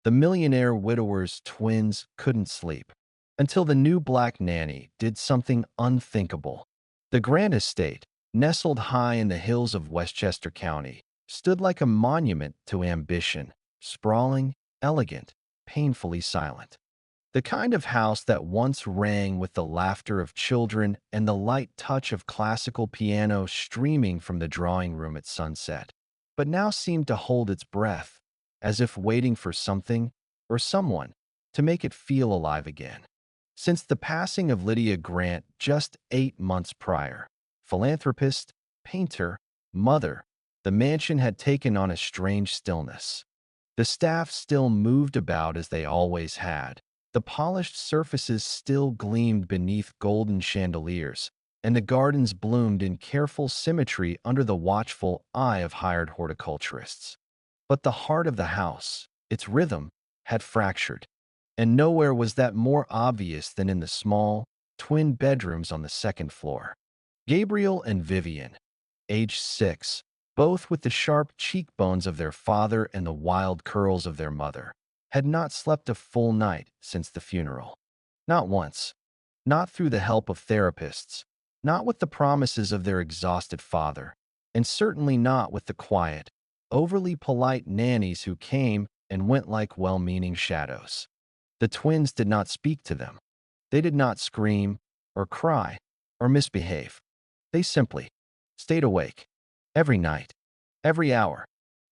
The millionaire widower's twins couldn't sleep until the new black nanny did something unthinkable. The Grant estate, nestled high in the hills of Westchester County, stood like a monument to ambition, sprawling, elegant, painfully silent. The kind of house that once rang with the laughter of children and the light touch of classical piano streaming from the drawing room at sunset, but now seemed to hold its breath, as if waiting for something or someone to make it feel alive again. Since the passing of Lydia Grant just 8 months prior, philanthropist, painter, mother, the mansion had taken on a strange stillness. The staff still moved about as they always had. The polished surfaces still gleamed beneath golden chandeliers, and the gardens bloomed in careful symmetry under the watchful eye of hired horticulturists. But the heart of the house, its rhythm, had fractured, and nowhere was that more obvious than in the small, twin bedrooms on the second floor. Gabriel and Vivian, aged 6, both with the sharp cheekbones of their father and the wild curls of their mother, had not slept a full night since the funeral. Not once. Not through the help of therapists, not with the promises of their exhausted father, and certainly not with the quiet, overly polite nannies who came and went like well-meaning shadows. The twins did not speak to them. They did not scream, or cry, or misbehave. They simply stayed awake, every night, every hour,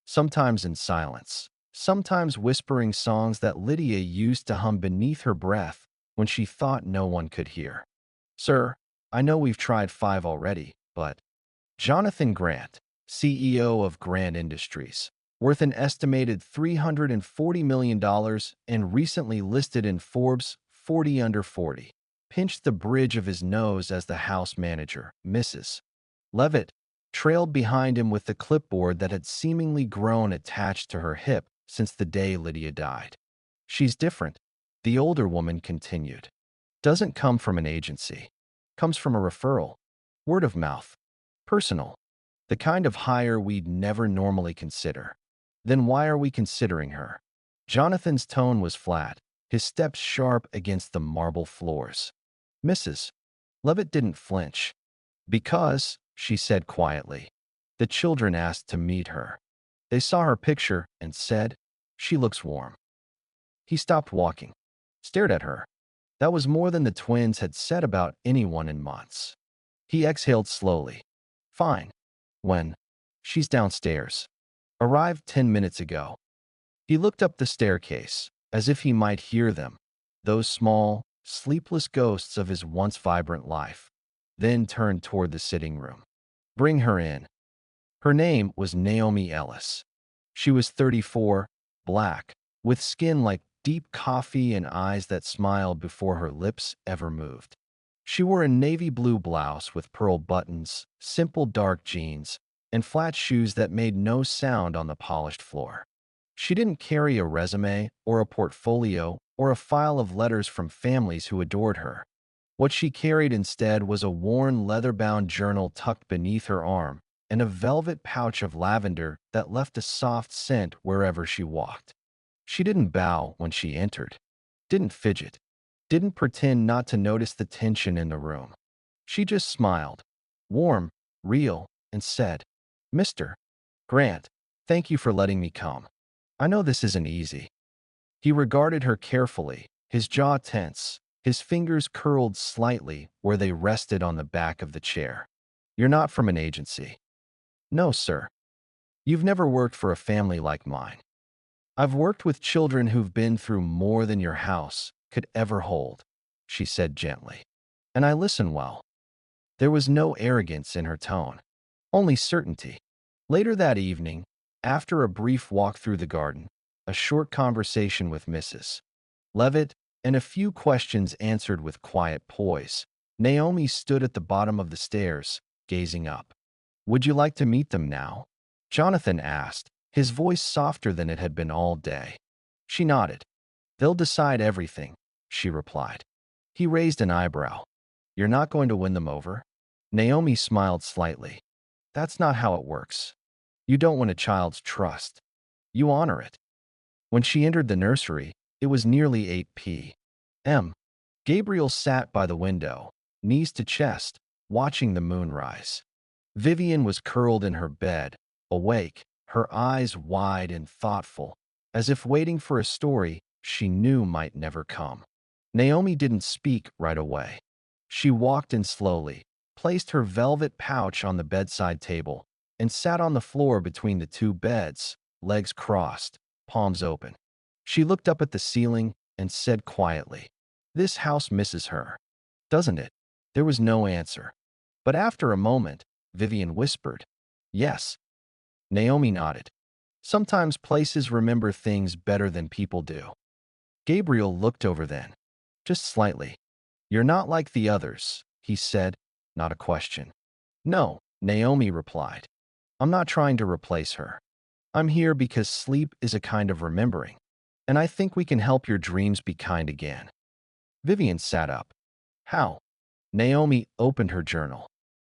sometimes in silence, sometimes whispering songs that Lydia used to hum beneath her breath when she thought no one could hear. "Sir, I know we've tried 5 already, but—" Jonathan Grant, CEO of Grant Industries, worth an estimated $340 million and recently listed in Forbes 40 Under 40, pinched the bridge of his nose as the house manager, Mrs. Levitt, trailed behind him with the clipboard that had seemingly grown attached to her hip since the day Lydia died. "She's different," the older woman continued. "Doesn't come from an agency. Comes from a referral. Word of mouth. Personal. The kind of hire we'd never normally consider." "Then why are we considering her?" Jonathan's tone was flat, his steps sharp against the marble floors. Mrs. Levitt didn't flinch. "Because," she said quietly, "the children asked to meet her. They saw her picture and said, 'She looks warm.'" He stopped walking, stared at her. That was more than the twins had said about anyone in months. He exhaled slowly. "Fine. When?" "She's downstairs. Arrived 10 minutes ago." He looked up the staircase, as if he might hear them, those small, sleepless ghosts of his once vibrant life, then turned toward the sitting room. "Bring her in." Her name was Naomi Ellis. She was 34, black, with skin like deep coffee and eyes that smiled before her lips ever moved. She wore a navy blue blouse with pearl buttons, simple dark jeans, and flat shoes that made no sound on the polished floor. She didn't carry a resume or a portfolio or a file of letters from families who adored her. What she carried instead was a worn leather-bound journal tucked beneath her arm and a velvet pouch of lavender that left a soft scent wherever she walked. She didn't bow when she entered, didn't fidget, didn't pretend not to notice the tension in the room. She just smiled, warm, real, and said, "Mr. Grant, thank you for letting me come. I know this isn't easy." He regarded her carefully, his jaw tense, his fingers curled slightly where they rested on the back of the chair. "You're not from an agency." "No, sir. You've never worked for a family like mine. I've worked with children who've been through more than your house could ever hold," she said gently. "And I listen well." There was no arrogance in her tone, only certainty. Later that evening, after a brief walk through the garden, a short conversation with Mrs. Levitt, and a few questions answered with quiet poise, Naomi stood at the bottom of the stairs, gazing up. "Would you like to meet them now?" Jonathan asked, his voice softer than it had been all day. She nodded. "They'll decide everything," she replied. He raised an eyebrow. "You're not going to win them over?" Naomi smiled slightly. "That's not how it works. You don't win a child's trust. You honor it." When she entered the nursery, it was nearly 8 p.m. Gabriel sat by the window, knees to chest, watching the moon rise. Vivian was curled in her bed, awake, her eyes wide and thoughtful, as if waiting for a story she knew might never come. Naomi didn't speak right away. She walked in slowly, placed her velvet pouch on the bedside table, and sat on the floor between the two beds, legs crossed, palms open. She looked up at the ceiling and said quietly, "This house misses her, doesn't it?" There was no answer. But after a moment, Vivian whispered, "Yes." Naomi nodded. Sometimes places remember things better than people do. Gabriel looked over then, just slightly. "You're not like the others," he said, not a question. "No," Naomi replied. "I'm not trying to replace her. I'm here because sleep is a kind of remembering, and I think we can help your dreams be kind again." Vivian sat up. "How?" Naomi opened her journal.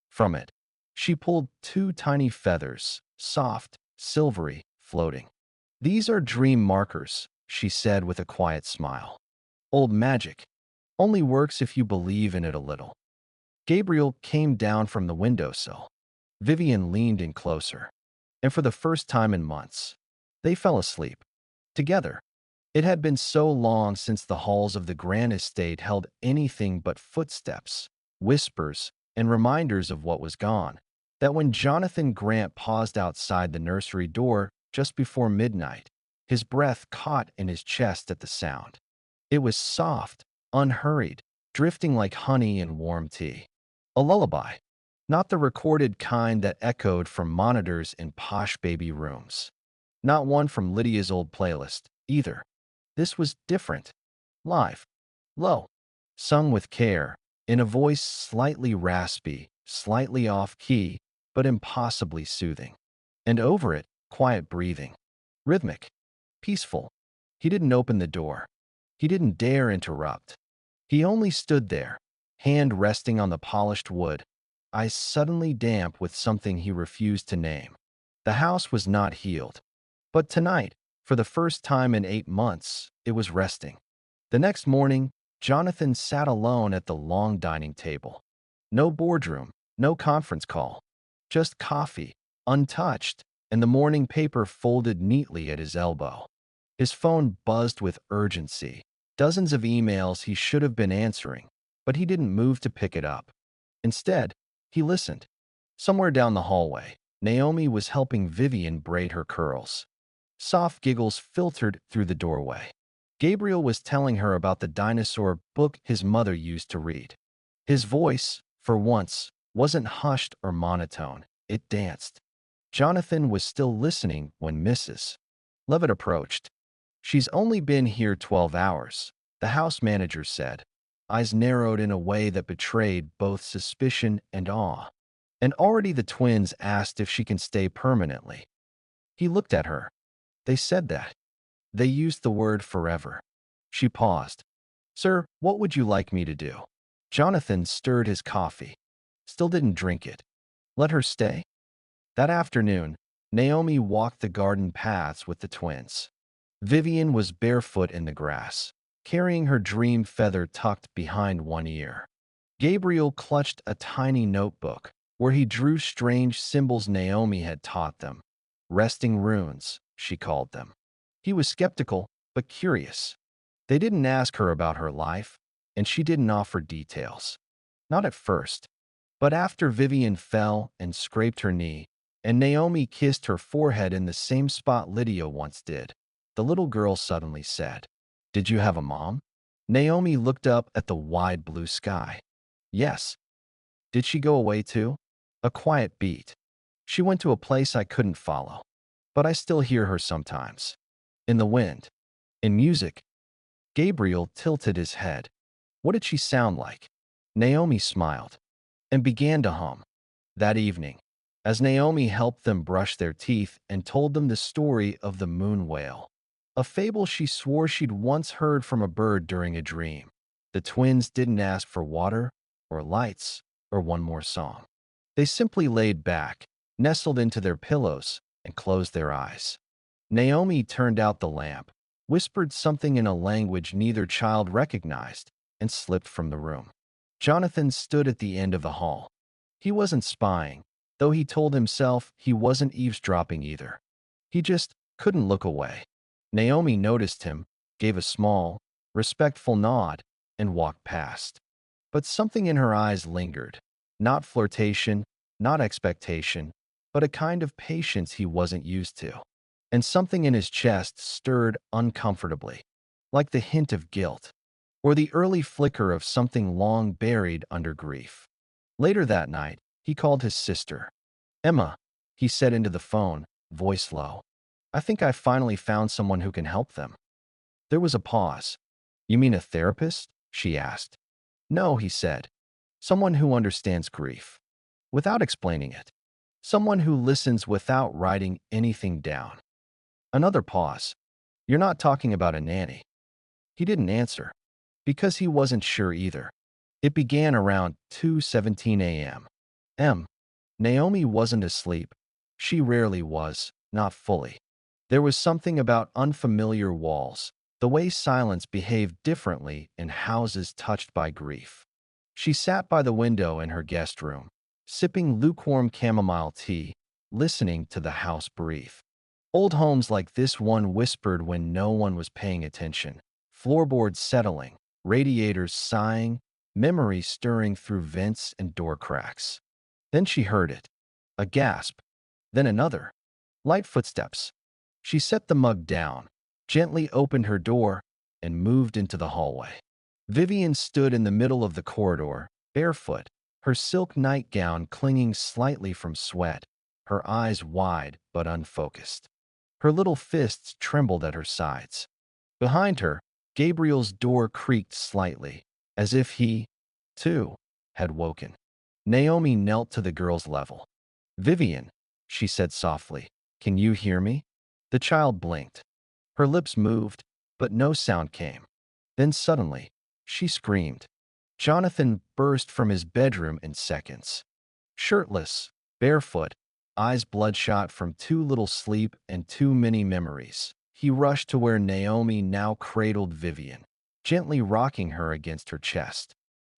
From it, she pulled two tiny feathers, soft, silvery, floating. "These are dream markers," she said with a quiet smile. "Old magic. Only works if you believe in it a little." Gabriel came down from the windowsill. Vivian leaned in closer, and for the first time in months, they fell asleep. Together. It had been so long since the halls of the grand estate held anything but footsteps, whispers, and reminders of what was gone, that when Jonathan Grant paused outside the nursery door just before midnight, his breath caught in his chest at the sound. It was soft, unhurried, drifting like honey in warm tea. A lullaby, not the recorded kind that echoed from monitors in posh baby rooms. Not one from Lydia's old playlist, either. This was different, live, low, sung with care, in a voice slightly raspy, slightly off-key, but impossibly soothing. And over it, quiet breathing, rhythmic, peaceful. He didn't open the door. He didn't dare interrupt. He only stood there, hand resting on the polished wood, eyes suddenly damp with something he refused to name. The house was not healed. But tonight, for the first time in 8 months, it was resting. The next morning, Jonathan sat alone at the long dining table. No boardroom, no conference call, just coffee, untouched, and the morning paper folded neatly at his elbow. His phone buzzed with urgency, dozens of emails he should have been answering, but he didn't move to pick it up. Instead, he listened. Somewhere down the hallway, Naomi was helping Vivian braid her curls. Soft giggles filtered through the doorway. Gabriel was telling her about the dinosaur book his mother used to read. His voice, for once, wasn't hushed or monotone. It danced. Jonathan was still listening when Mrs. Levitt approached. "She's only been here 12 hours, the house manager said, eyes narrowed in a way that betrayed both suspicion and awe. "And already the twins asked if she can stay permanently." He looked at her. "They said that. They used the word forever." She paused. "Sir, what would you like me to do?" Jonathan stirred his coffee. Still didn't drink it. Let her stay? That afternoon, Naomi walked the garden paths with the twins. Vivian was barefoot in the grass, carrying her dream feather tucked behind one ear. Gabriel clutched a tiny notebook, where he drew strange symbols Naomi had taught them. Resting runes, she called them. He was skeptical, but curious. They didn't ask her about her life, and she didn't offer details. Not at first, but after Vivian fell and scraped her knee, and Naomi kissed her forehead in the same spot Lydia once did, the little girl suddenly said, "Did you have a mom?" Naomi looked up at the wide blue sky. "Yes." "Did she go away too?" A quiet beat. "She went to a place I couldn't follow, but I still hear her sometimes. In the wind. In music." Gabriel tilted his head. "What did she sound like?" Naomi smiled and began to hum. That evening, as Naomi helped them brush their teeth and told them the story of the moon whale, a fable she swore she'd once heard from a bird during a dream, the twins didn't ask for water or lights or one more song. They simply laid back, nestled into their pillows, and closed their eyes. Naomi turned out the lamp, whispered something in a language neither child recognized, and slipped from the room. Jonathan stood at the end of the hall. He wasn't spying, though he told himself he wasn't eavesdropping either. He just couldn't look away. Naomi noticed him, gave a small, respectful nod, and walked past. But something in her eyes lingered. Not flirtation, not expectation, but a kind of patience he wasn't used to. And something in his chest stirred uncomfortably, like the hint of guilt, or the early flicker of something long buried under grief. Later that night, he called his sister. "Emma," he said into the phone, voice low. "I think I finally found someone who can help them." There was a pause. "You mean a therapist?" she asked. "No," he said. "Someone who understands grief, without explaining it. Someone who listens without writing anything down." Another pause. "You're not talking about a nanny?" He didn't answer, because he wasn't sure either. It began around 2:17 a.m. Naomi wasn't asleep. She rarely was, not fully. There was something about unfamiliar walls, the way silence behaved differently in houses touched by grief. She sat by the window in her guest room, sipping lukewarm chamomile tea, listening to the house breathe. Old homes like this one whispered when no one was paying attention, floorboards settling, radiators sighing, memories stirring through vents and door cracks. Then she heard it. A gasp. Then another. Light footsteps. She set the mug down, gently opened her door, and moved into the hallway. Vivian stood in the middle of the corridor, barefoot, her silk nightgown clinging slightly from sweat, her eyes wide but unfocused. Her little fists trembled at her sides. Behind her, Gabriel's door creaked slightly, as if he, too, had woken. Naomi knelt to the girl's level. "Vivian," she said softly, "can you hear me?" The child blinked. Her lips moved, but no sound came. Then suddenly, she screamed. Jonathan burst from his bedroom in seconds. Shirtless, barefoot, eyes bloodshot from too little sleep and too many memories, he rushed to where Naomi now cradled Vivian, gently rocking her against her chest.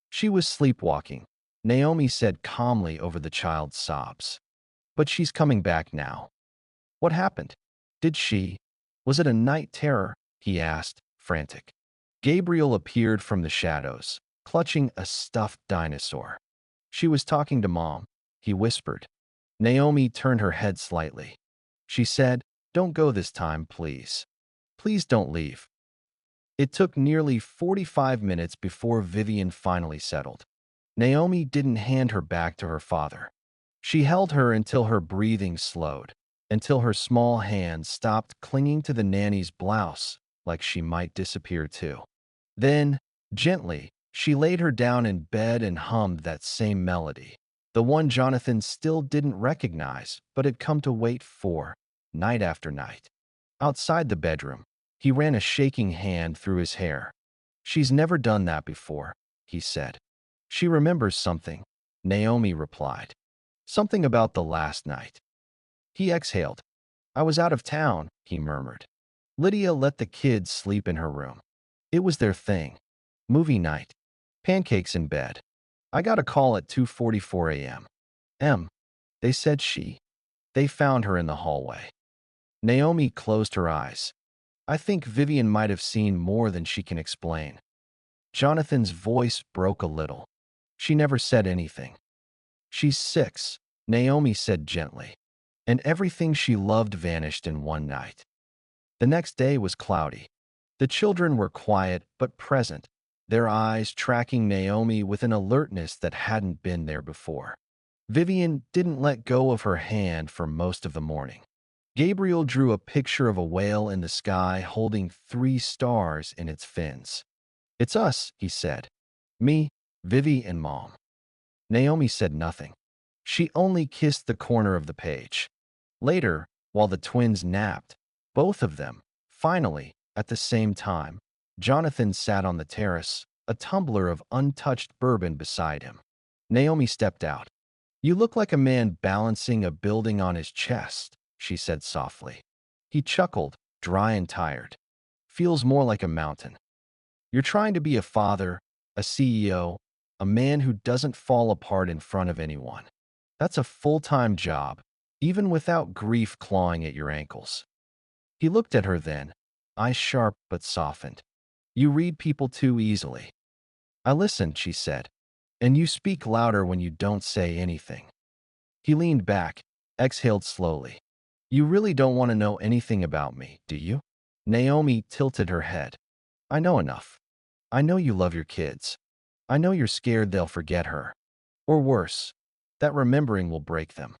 She was sleepwalking, Naomi said calmly over the child's sobs. "But she's coming back now." "What happened? Did she? Was it a night terror?" he asked, frantic. Gabriel appeared from the shadows, clutching a stuffed dinosaur. "She was talking to Mom," he whispered. Naomi turned her head slightly. She said, "Don't go this time, please. Please don't leave." It took nearly 45 minutes before Vivian finally settled. Naomi didn't hand her back to her father. She held her until her breathing slowed, until her small hand stopped clinging to the nanny's blouse like she might disappear too. Then, gently, she laid her down in bed and hummed that same melody, the one Jonathan still didn't recognize but had come to wait for, night after night. Outside the bedroom, he ran a shaking hand through his hair. "She's never done that before," he said. "She remembers something," Naomi replied. "Something about the last night." He exhaled. "I was out of town," he murmured. Lydia let the kids sleep in her room. It was their thing. Movie night. Pancakes in bed. I got a call at 2:44 a.m. They said they found her in the hallway. Naomi closed her eyes. "I think Vivian might have seen more than she can explain." Jonathan's voice broke a little. "She never said anything." "She's 6, Naomi said gently. And everything she loved vanished in one night. The next day was cloudy. The children were quiet but present, their eyes tracking Naomi with an alertness that hadn't been there before. Vivian didn't let go of her hand for most of the morning. Gabriel drew a picture of a whale in the sky holding 3 stars in its fins. "It's us," he said. "Me, Vivi, and Mom." Naomi said nothing. She only kissed the corner of the page. Later, while the twins napped, both of them, finally, at the same time, Jonathan sat on the terrace, a tumbler of untouched bourbon beside him. Naomi stepped out. "You look like a man balancing a building on his chest," she said softly. He chuckled, dry and tired. feels more like a mountain. You're trying to be a father, a CEO, a man who doesn't fall apart in front of anyone. That's a full-time job, even without grief clawing at your ankles. He looked at her then, eyes sharp but softened. You read people too easily. I listened, she said, and you speak louder when you don't say anything. He leaned back, exhaled slowly. You really don't want to know anything about me, do you? Naomi tilted her head. I know enough. I know you love your kids. I know you're scared they'll forget her. Or worse, that remembering will break them.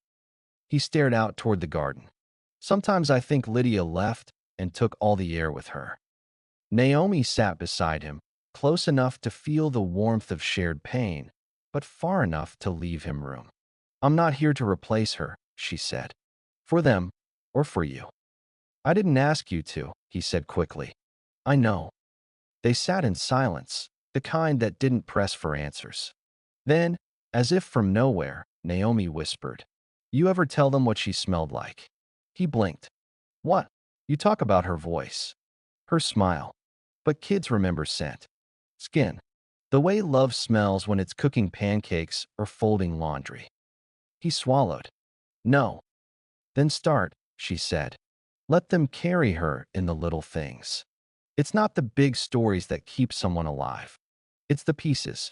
He stared out toward the garden. Sometimes I think Lydia left and took all the air with her. Naomi sat beside him, close enough to feel the warmth of shared pain, but far enough to leave him room. I'm not here to replace her, she said. For them, or for you. I didn't ask you to, he said quickly. I know. They sat in silence, the kind that didn't press for answers. Then, as if from nowhere, Naomi whispered, You ever tell them what she smelled like? He blinked. What? You talk about her voice. Her smile. But kids remember scent. Skin. The way love smells when it's cooking pancakes or folding laundry. He swallowed. No. Then start, she said. Let them carry her in the little things. It's not the big stories that keep someone alive. It's the pieces.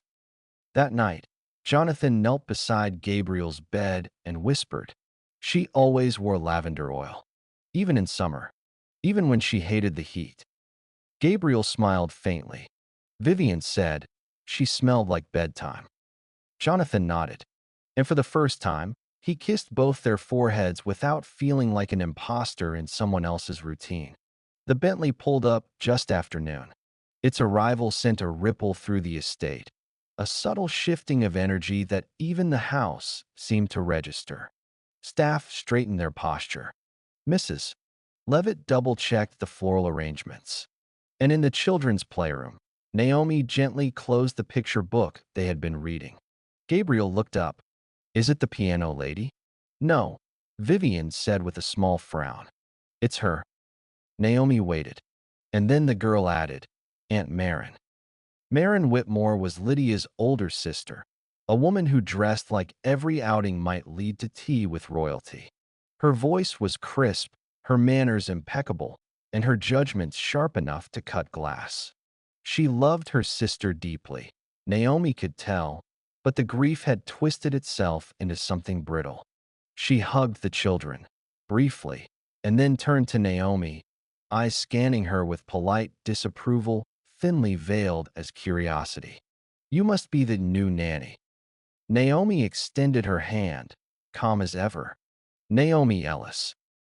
That night, Jonathan knelt beside Gabriel's bed and whispered. She always wore lavender oil. Even in summer. Even when she hated the heat. Gabriel smiled faintly. Vivian said, she smelled like bedtime. Jonathan nodded. And for the first time, he kissed both their foreheads without feeling like an imposter in someone else's routine. The Bentley pulled up just after noon. Its arrival sent a ripple through the estate, a subtle shifting of energy that even the house seemed to register. Staff straightened their posture. Mrs. Levitt double-checked the floral arrangements. And in the children's playroom, Naomi gently closed the picture book they had been reading. Gabriel looked up. Is it the piano lady? No, Vivian said with a small frown. It's her. Naomi waited. And then the girl added, Aunt Marin. Marin Whitmore was Lydia's older sister, a woman who dressed like every outing might lead to tea with royalty. Her voice was crisp, her manners impeccable, and her judgments sharp enough to cut glass. She loved her sister deeply. Naomi could tell, but the grief had twisted itself into something brittle. She hugged the children, briefly, and then turned to Naomi, eyes scanning her with polite disapproval, thinly veiled as curiosity. You must be the new nanny. Naomi extended her hand, calm as ever. Naomi Ellis.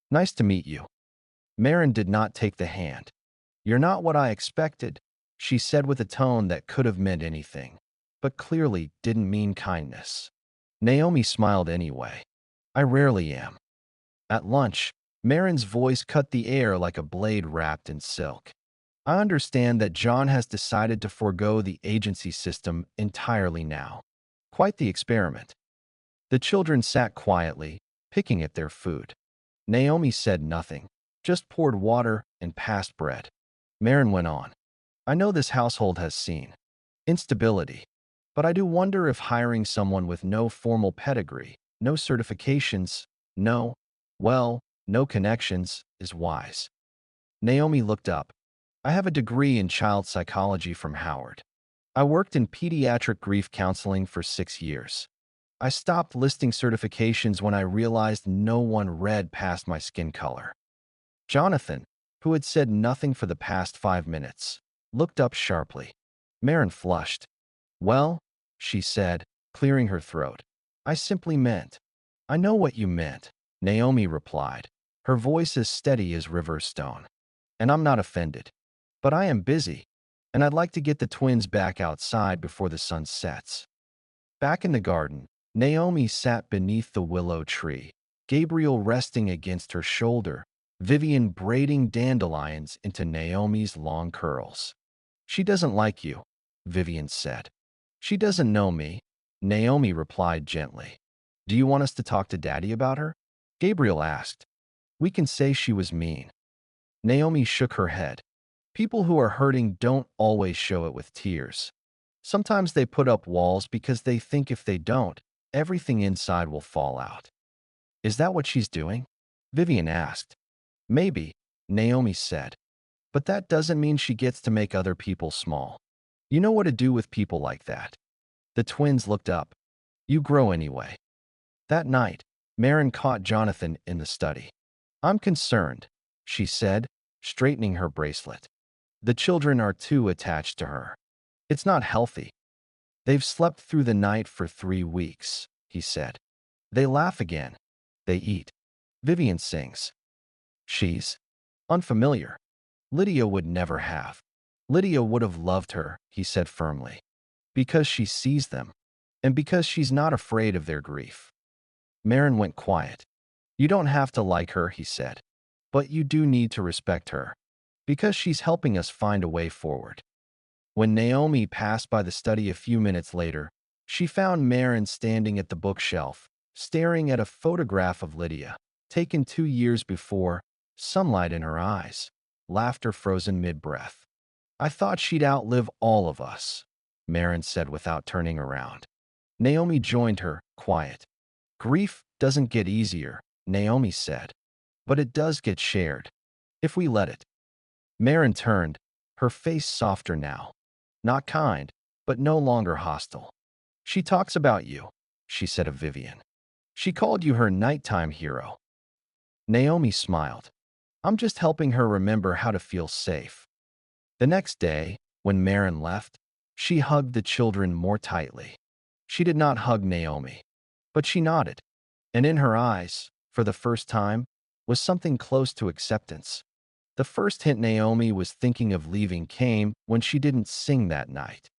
Nice to meet you. Marin did not take the hand. You're not what I expected, she said with a tone that could have meant anything, but clearly didn't mean kindness. Naomi smiled anyway. I rarely am. At lunch, Marin's voice cut the air like a blade wrapped in silk. I understand that John has decided to forego the agency system entirely now. Quite the experiment. The children sat quietly, picking at their food. Naomi said nothing, just poured water and passed bread. Marin went on. I know this household has seen instability, but I do wonder if hiring someone with no formal pedigree, no certifications, no connections, is wise. Naomi looked up. I have a degree in child psychology from Howard. I worked in pediatric grief counseling for 6 years. I stopped listing certifications when I realized no one read past my skin color. Jonathan, who had said nothing for the past 5 minutes, looked up sharply. Marin flushed. Well, she said, clearing her throat. I simply meant. I know what you meant, Naomi replied, her voice as steady as river stone. And I'm not offended. But I am busy, and I'd like to get the twins back outside before the sun sets. Back in the garden, Naomi sat beneath the willow tree, Gabriel resting against her shoulder, Vivian braiding dandelions into Naomi's long curls. She doesn't like you, Vivian said. She doesn't know me, Naomi replied gently. Do you want us to talk to Daddy about her? Gabriel asked. We can say she was mean. Naomi shook her head. People who are hurting don't always show it with tears. Sometimes they put up walls because they think if they don't, everything inside will fall out. Is that what she's doing? Vivian asked. Maybe, Naomi said. But that doesn't mean she gets to make other people small. You know what to do with people like that. The twins looked up. You grow anyway. That night, Marin caught Jonathan in the study. I'm concerned, she said, straightening her bracelet. The children are too attached to her. It's not healthy. They've slept through the night for 3 weeks, he said. They laugh again. They eat. Vivian sings. She's unfamiliar. Lydia would never have. Lydia would have loved her, he said firmly. Because she sees them. And because she's not afraid of their grief. Marin went quiet. You don't have to like her, he said. But you do need to respect her. Because she's helping us find a way forward. When Naomi passed by the study a few minutes later, she found Marin standing at the bookshelf, staring at a photograph of Lydia, taken 2 years before, sunlight in her eyes, laughter frozen mid-breath. I thought she'd outlive all of us, Marin said without turning around. Naomi joined her, quiet. Grief doesn't get easier, Naomi said. But it does get shared, if we let it. Marin turned, her face softer now. Not kind, but no longer hostile. She talks about you, she said of Vivian. She called you her nighttime hero. Naomi smiled. I'm just helping her remember how to feel safe. The next day, when Marin left, she hugged the children more tightly. She did not hug Naomi, but she nodded, and in her eyes, for the first time, was something close to acceptance. The first hint Naomi was thinking of leaving came when she didn't sing that night.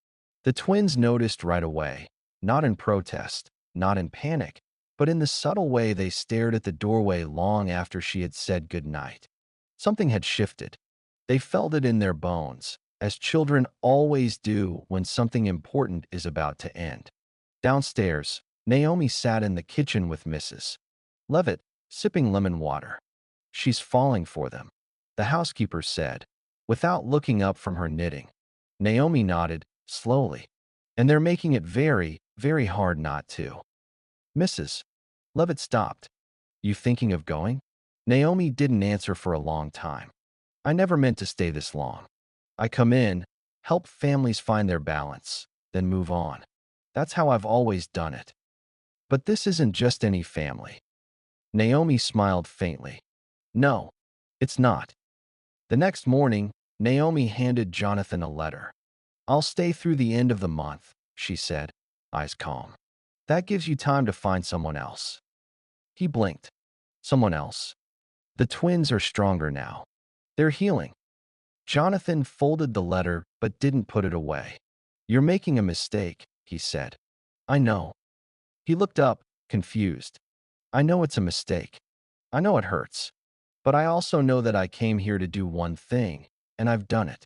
The twins noticed right away, not in protest, not in panic, but in the subtle way they stared at the doorway long after she had said goodnight. Something had shifted. They felt it in their bones, as children always do when something important is about to end. Downstairs, Naomi sat in the kitchen with Mrs. Levitt, sipping lemon water. She's falling for them, the housekeeper said, without looking up from her knitting. Naomi nodded, slowly. And they're making it very, very hard not to. Mrs. Levitt stopped. You thinking of going? Naomi didn't answer for a long time. I never meant to stay this long. I come in, help families find their balance, then move on. That's how I've always done it. But this isn't just any family. Naomi smiled faintly. No, it's not. The next morning, Naomi handed Jonathan a letter. I'll stay through the end of the month, she said, eyes calm. That gives you time to find someone else. He blinked. Someone else. The twins are stronger now. They're healing. Jonathan folded the letter but didn't put it away. You're making a mistake, he said. I know. He looked up, confused. I know it's a mistake. I know it hurts. But I also know that I came here to do one thing, and I've done it.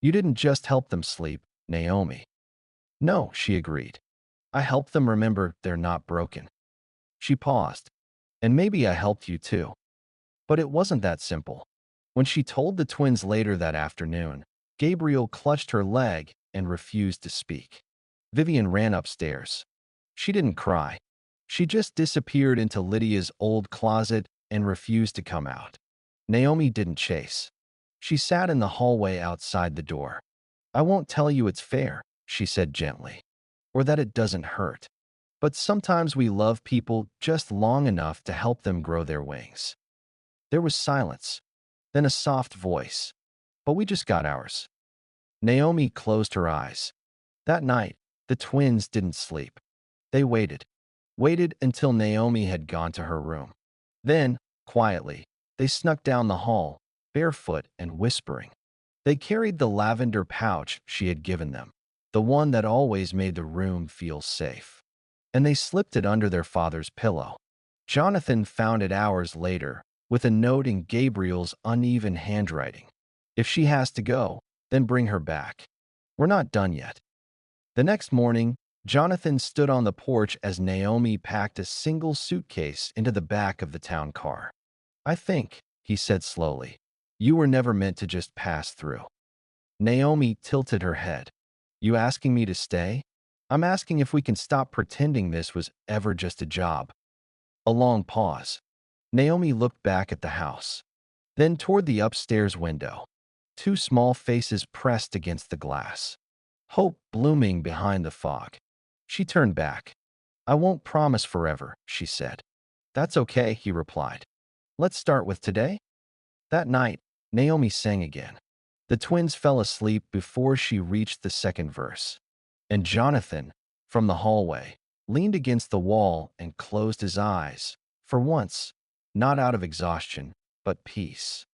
You didn't just help them sleep, Naomi. No, she agreed. I helped them remember they're not broken. She paused. And maybe I helped you too. But it wasn't that simple. When she told the twins later that afternoon, Gabriel clutched her leg and refused to speak. Vivian ran upstairs. She didn't cry. She just disappeared into Lydia's old closet and refused to come out. Naomi didn't chase. She sat in the hallway outside the door. I won't tell you it's fair, she said gently, or that it doesn't hurt. But sometimes we love people just long enough to help them grow their wings. There was silence, then a soft voice. But we just got ours. Naomi closed her eyes. That night, the twins didn't sleep. They waited until Naomi had gone to her room. Then, quietly, they snuck down the hall, barefoot and whispering. They carried the lavender pouch she had given them, the one that always made the room feel safe. And they slipped it under their father's pillow. Jonathan found it hours later, with a note in Gabriel's uneven handwriting. If she has to go, then bring her back. We're not done yet. The next morning, Jonathan stood on the porch as Naomi packed a single suitcase into the back of the town car. I think, he said slowly, You were never meant to just pass through. Naomi tilted her head. You asking me to stay? I'm asking if we can stop pretending this was ever just a job. A long pause. Naomi looked back at the house, then toward the upstairs window. Two small faces pressed against the glass, hope blooming behind the fog. She turned back. I won't promise forever, she said. That's okay, he replied. Let's start with today. That night, Naomi sang again. The twins fell asleep before she reached the second verse, and Jonathan, from the hallway, leaned against the wall and closed his eyes, for once, not out of exhaustion, but peace.